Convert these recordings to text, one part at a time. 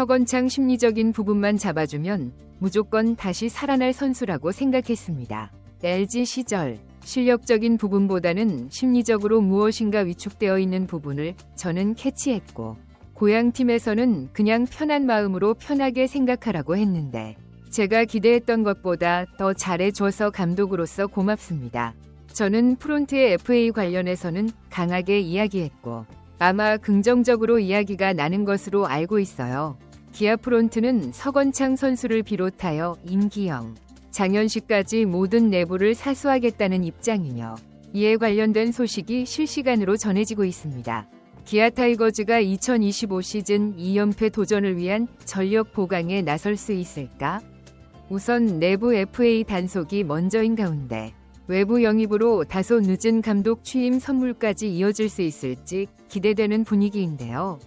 서건창 심리적인 부분만 잡아주면 무조건 다시 살아날 선수라고 생각했습니다. LG 시절 실력적인 부분보다는 심리적으로 무엇인가 위축되어 있는 부분을 저는 캐치했고, 고향팀에서는 그냥 편한 마음으로 편하게 생각하라고 했는데 제가 기대했던 것보다 더 잘해줘서 감독으로서 고맙습니다. 저는 프론트의 FA 관련해서는 강하게 이야기했고 아마 긍정적으로 이야기가 나는 것으로 알고 있어요. 기아 프론트는 서건창 선수를 비롯하여 임기영, 장현식까지 모든 내부를 사수하겠다는 입장이며 이에 관련된 소식이 실시간으로 전해지고 있습니다. 기아 타이거즈가 2025 시즌 2연패 도전을 위한 전력 보강에 나설 수 있을까? 우선 내부 FA 단속이 먼저인 가운데 외부 영입으로 다소 늦은 감독 취임 선물까지 이어질 수 있을지 기대되는 분위기인데요.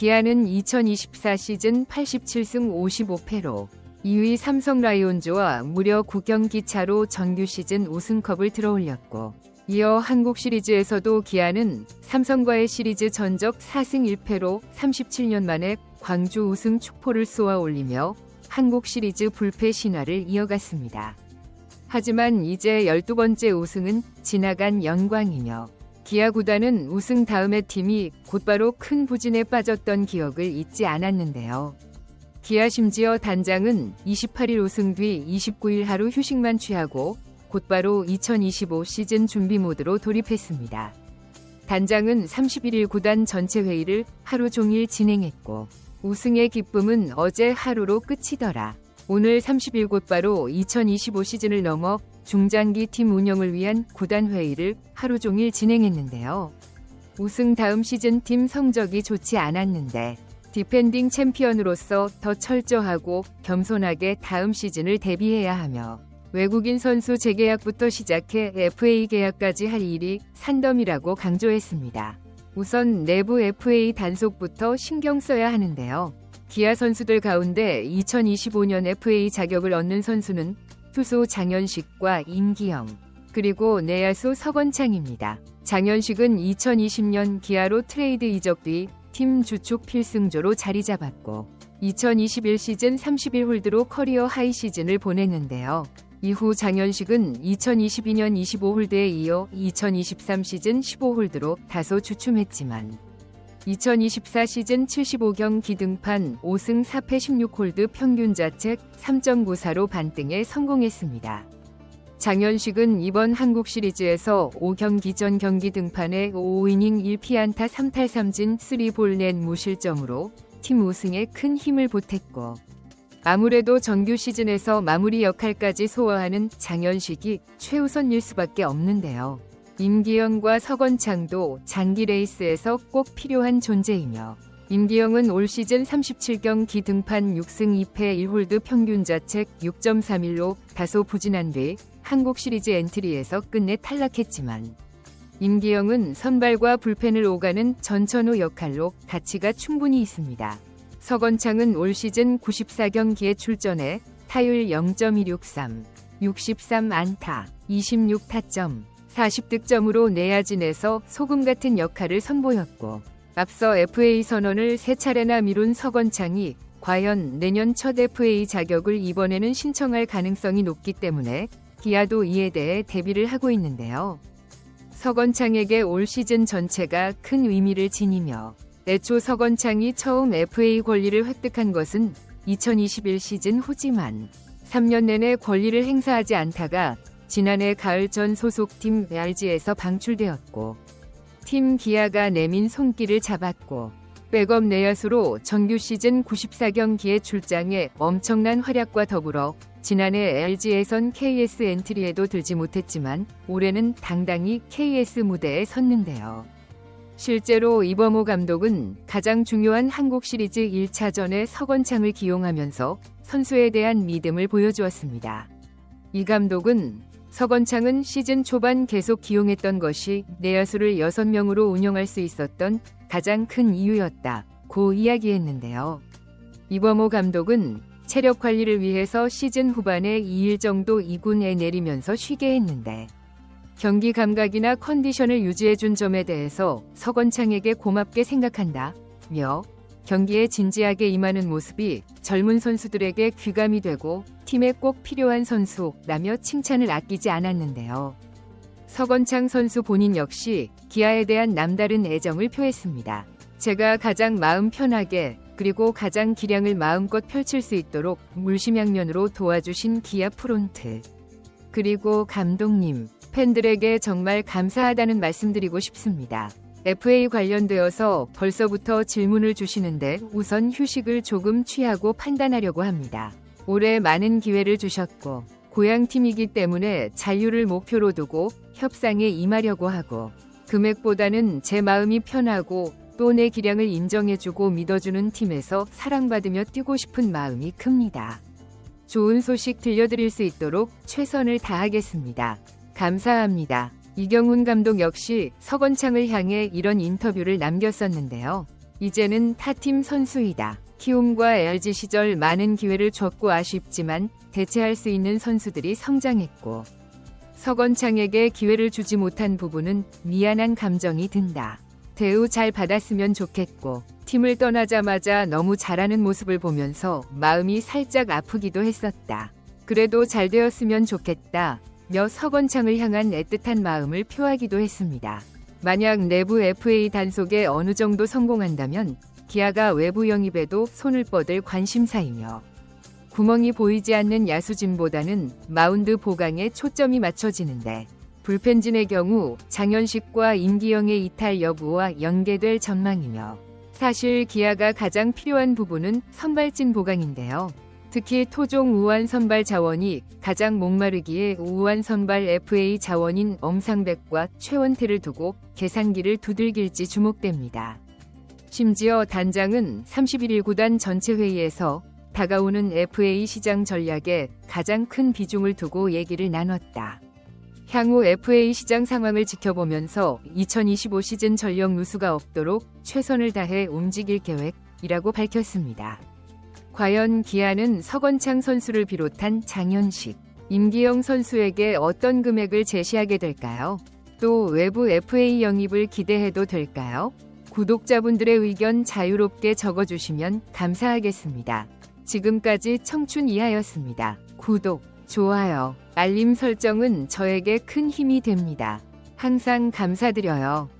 기아는 2024 시즌 87승 55패로 2위 삼성 라이온즈와 무려 9경기 차로 정규 시즌 우승컵을 들어올렸고, 이어 한국 시리즈에서도 기아는 삼성과의 시리즈 전적 4승 1패로 37년 만에 광주 우승 축포를 쏘아 올리며 한국 시리즈 불패 신화를 이어갔습니다. 하지만 이제 12번째 우승은 지나간 영광이며 기아 구단은 우승 다음의 팀이 곧바로 큰 부진에 빠졌던 기억을 잊지 않았는데요. 기아 심지어 단장은 28일 우승 뒤 29일 하루 휴식만 취하고 곧바로 2025 시즌 준비 모드로 돌입했습니다. 단장은 31일 구단 전체 회의를 하루 종일 진행했고 우승의 기쁨은 어제 하루로 끝이더라. 오늘 30일 곧바로 2025 시즌을 넘어 중장기 팀 운영을 위한 구단 회의를 하루 종일 진행했는데요. 우승 다음 시즌 팀 성적이 좋지 않았는데 디펜딩 챔피언으로서 더 철저하고 겸손하게 다음 시즌을 대비해야 하며 외국인 선수 재계약부터 시작해 FA 계약까지 할 일이 산더미라고 강조했습니다. 우선 내부 FA 단속부터 신경 써야 하는데요. 기아 선수들 가운데 2025년 FA 자격을 얻는 선수는 투수 장현식과 임기영, 그리고 내야수 서건창입니다. 장현식은 2020년 기아로 트레이드 이적 뒤 팀 주축 필승조로 자리 잡았고 2021 시즌 31홀드로 커리어 하이 시즌을 보냈는데요. 이후 장현식은 2022년 25홀드에 이어 2023 시즌 15홀드로 다소 주춤했지만 2024 시즌 75경기 등판 5승 4패 16홀드 평균 자책 3.94로 반등에 성공했습니다. 장현식은 이번 한국 시리즈에서 5경기 전 경기 등판에 5이닝 1피안타 3탈3진 3볼 낸 무실점으로 팀 우승에 큰 힘을 보탰고 아무래도 정규 시즌에서 마무리 역할까지 소화하는 장현식이 최우선일 수밖에 없는데요. 임기영과 서건창도 장기 레이스에서 꼭 필요한 존재이며 임기영은 올 시즌 37경기 등판 6승 2패 1홀드 평균 자책 6.31로 다소 부진한 뒤 한국 시리즈 엔트리에서 끝내 탈락했지만 임기영은 선발과 불펜을 오가는 전천후 역할로 가치가 충분히 있습니다. 서건창은 올 시즌 94경기에 출전해 타율 0.163, 63안타, 26타점, 40득점으로 내야진에서 소금 같은 역할을 선보였고 앞서 FA 선언을 3차례나 미룬 서건창이 과연 내년 첫 FA 자격을 이번에는 신청할 가능성이 높기 때문에 기아도 이에 대해 대비를 하고 있는데요. 서건창에게 올 시즌 전체가 큰 의미를 지니며 애초 서건창이 처음 FA 권리를 획득한 것은 2021 시즌 후지만 3년 내내 권리를 행사하지 않다가 지난해 가을 전 소속팀 LG에서 방출되었고 팀 기아가 내민 손길을 잡았고 백업 내야수로 정규 시즌 94경기에 출장해 엄청난 활약과 더불어 지난해 LG에선 KS 엔트리에도 들지 못했지만 올해는 당당히 KS 무대에 섰는데요. 실제로 이범호 감독은 가장 중요한 한국 시리즈 1차전에 서건창을 기용하면서 선수에 대한 믿음을 보여주었습니다. 이 감독은 서건창은 시즌 초반 계속 기용했던 것이 내야수를 6명으로 운영할 수 있었던 가장 큰 이유였다고 이야기했는데요. 이범호 감독은 체력 관리를 위해서 시즌 후반에 2일 정도 2군에 내리면서 쉬게 했는데 경기 감각이나 컨디션을 유지해준 점에 대해서 서건창에게 고맙게 생각한다며 경기에 진지하게 임하는 모습이 젊은 선수들에게 귀감이 되고 팀에 꼭 필요한 선수라며 칭찬을 아끼지 않았는데요. 서건창 선수 본인 역시 기아에 대한 남다른 애정을 표했습니다. 제가 가장 마음 편하게 그리고 가장 기량을 마음껏 펼칠 수 있도록 물심양면으로 도와주신 기아 프론트. 그리고 감독님, 팬들에게 정말 감사하다는 말씀드리고 싶습니다. FA 관련되어서 벌써부터 질문을 주시는데 우선 휴식을 조금 취하고 판단하려고 합니다. 올해 많은 기회를 주셨고 고향팀이기 때문에 잔류를 목표로 두고 협상에 임하려고 하고 금액보다는 제 마음이 편하고 또 내 기량을 인정해주고 믿어주는 팀에서 사랑받으며 뛰고 싶은 마음이 큽니다. 좋은 소식 들려드릴 수 있도록 최선을 다하겠습니다. 감사합니다. 이경훈 감독 역시 서건창을 향해 이런 인터뷰를 남겼었는데요. 이제는 타팀 선수이다. 키움과 LG 시절 많은 기회를 줬고 아쉽지만 대체할 수 있는 선수들이 성장했고 서건창에게 기회를 주지 못한 부분은 미안한 감정이 든다. 대우 잘 받았으면 좋겠고 팀을 떠나자마자 너무 잘하는 모습을 보면서 마음이 살짝 아프기도 했었다. 그래도 잘 되었으면 좋겠다. 며 서건창을 향한 애틋한 마음을 표하기도 했습니다. 만약 내부 FA 단속에 어느 정도 성공한다면 기아가 외부 영입에도 손을 뻗을 관심사이며 구멍이 보이지 않는 야수진보다는 마운드 보강에 초점이 맞춰지는데 불펜진의 경우 장현식과 임기영의 이탈 여부와 연계될 전망이며 사실 기아가 가장 필요한 부분은 선발진 보강인데요. 특히 토종 우완 선발 자원이 가장 목마르기에 우완 선발 FA 자원인 엄상백과 최원태를 두고 계산기를 두들길지 주목됩니다. 심지어 단장은 31일 구단 전체 회의에서 다가오는 FA 시장 전략에 가장 큰 비중을 두고 얘기를 나눴다. 향후 FA 시장 상황을 지켜보면서 2025 시즌 전력 누수가 없도록 최선을 다해 움직일 계획이라고 밝혔습니다. 과연 기아는 서건창 선수를 비롯한 장현식, 임기영 선수에게 어떤 금액을 제시하게 될까요? 또 외부 FA 영입을 기대해도 될까요? 구독자분들의 의견 자유롭게 적어주시면 감사하겠습니다. 지금까지 청춘 이하였습니다. 구독, 좋아요, 알림 설정은 저에게 큰 힘이 됩니다. 항상 감사드려요.